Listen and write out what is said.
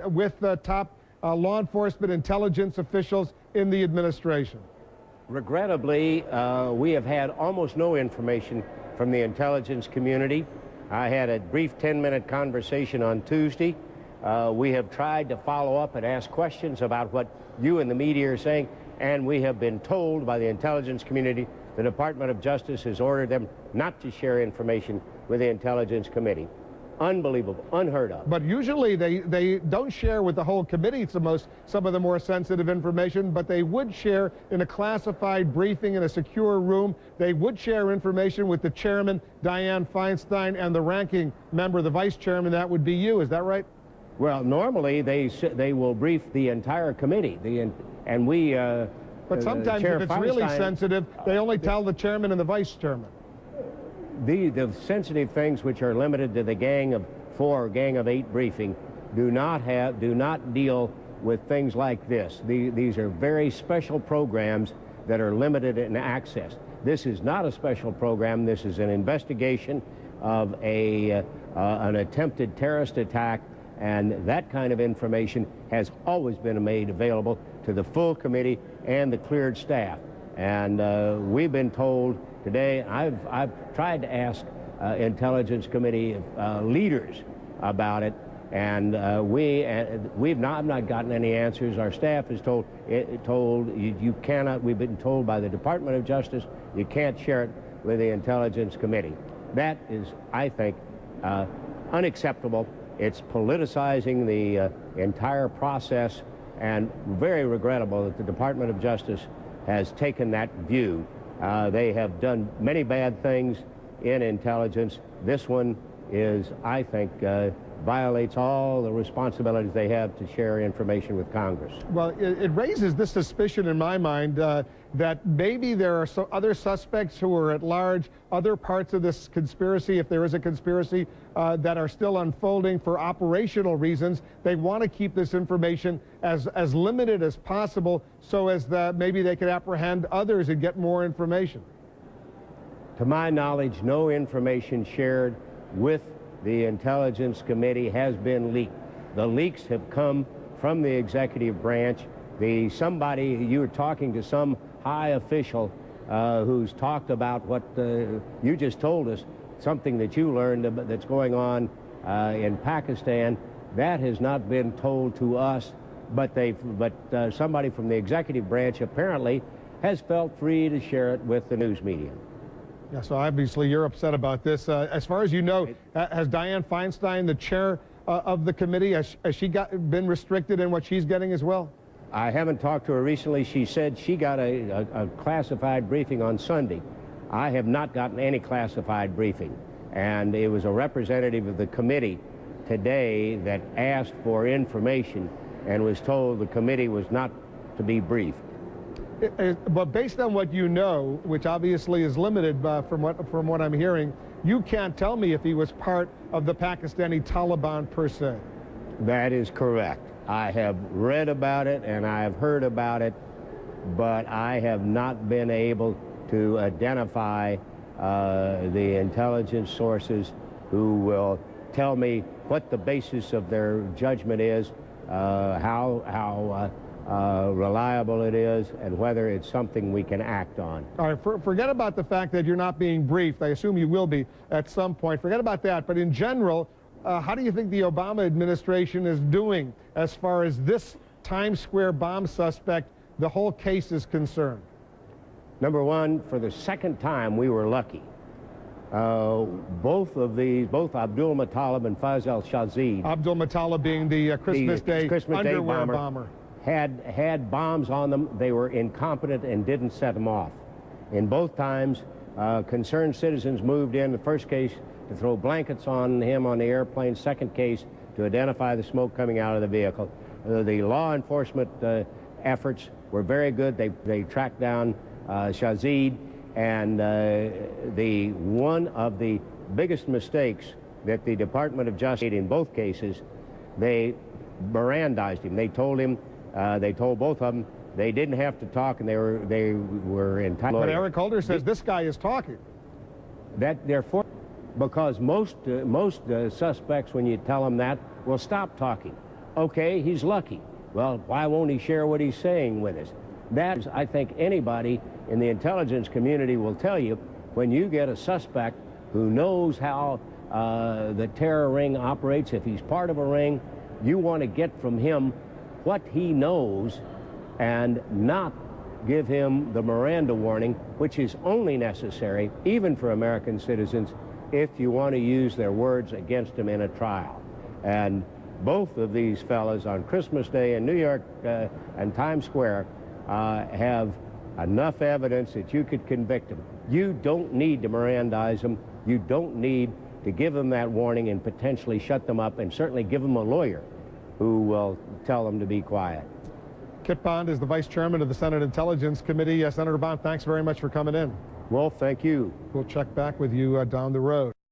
with top law enforcement intelligence officials in the administration? Regrettably, we have had almost no information from the intelligence community. I had a brief 10-minute conversation on Tuesday. We have tried to follow up and ask questions about what you and the media are saying, and we have been told by the intelligence community the Department of Justice has ordered them not to share information with the Intelligence Committee. Unbelievable, unheard of. But usually they don't share with the whole committee some of the more sensitive information, but they would share in a classified briefing in a secure room. They would share information with the chairman, Dianne Feinstein, and the ranking member, the vice chairman. That would be you. Is that right? Well, normally they will brief the entire committee, and we. But sometimes if it's really sensitive, they only tell the chairman and the vice chairman. The sensitive things which are limited to the Gang of 4 or Gang of 8 briefing do not deal with things like this. These are very special programs that are limited in access. This is not a special program. This is an investigation of an attempted terrorist attack, and that kind of information has always been made available to the full committee and the cleared staff. And we've been told today, I've tried to ask Intelligence Committee leaders about it, and we've not gotten any answers. Our staff is told you cannot. We've been told by the Department of Justice you can't share it with the Intelligence Committee. That is, I think, unacceptable. It's politicizing the entire process, and very regrettable that the Department of Justice has taken that view. They have done many bad things in intelligence. This one is, I think, violates all the responsibilities they have to share information with Congress. Well, it raises this suspicion in my mind that maybe there are other suspects who are at large, other parts of this conspiracy, if there is a conspiracy, that are still unfolding for operational reasons. They want to keep this information as limited as possible so as that maybe they could apprehend others and get more information. To my knowledge, no information shared with the Intelligence Committee has been leaked. The leaks have come from the executive branch. You were talking to some high official who's talked about what you just told us, something that you learned that's going on in Pakistan. That has not been told to us, but somebody from the executive branch apparently has felt free to share it with the news media. Yeah, so obviously you're upset about this. As far as you know, has Dianne Feinstein, the chair of the committee, has she been restricted in what she's getting as well? I haven't talked to her recently. She said she got a classified briefing on Sunday. I have not gotten any classified briefing. And it was a representative of the committee today that asked for information and was told the committee was not to be briefed. But based on what you know, which obviously is limited from what I'm hearing, you can't tell me if he was part of the Pakistani Taliban per se. That is correct. I have read about it and I have heard about it, but I have not been able to identify the intelligence sources who will tell me what the basis of their judgment is, how reliable it is, and whether it's something we can act on. All right, forget about the fact that you're not being briefed. I assume you will be at some point. Forget about that. But in general, how do you think the Obama administration is doing as far as this Times Square bomb suspect, the whole case is concerned? Number one, for the second time, we were lucky. Both Abdul Muttalib and Faz al-Shazid. Abdul Muttalib being the Christmas Day underwear bomber. Had bombs on them. They were incompetent and didn't set them off. In both times, concerned citizens moved in. The first case to throw blankets on him on the airplane. Second case to identify the smoke coming out of the vehicle. The law enforcement efforts were very good. They tracked down Shazid, and one of the biggest mistakes that the Department of Justice made in both cases, they Mirandized him. They told him. They told both of them they didn't have to talk, and they were entitled. But Eric Holder says this guy is talking. Because most suspects, when you tell them that, will stop talking. Okay, he's lucky. Well, why won't he share what he's saying with us? That, I think anybody in the intelligence community will tell you, when you get a suspect who knows how the terror ring operates, if he's part of a ring, you want to get from him what he knows and not give him the Miranda warning, which is only necessary, even for American citizens, if you want to use their words against him in a trial. And both of these fellas on Christmas Day in New York and Times Square have enough evidence that you could convict them. You don't need to Mirandize them. You don't need to give them that warning and potentially shut them up, and certainly give them a lawyer who will tell them to be quiet. Kit Bond is the Vice Chairman of the Senate Intelligence Committee. Senator Bond, thanks very much for coming in. Wolf, thank you. We'll check back with you down the road.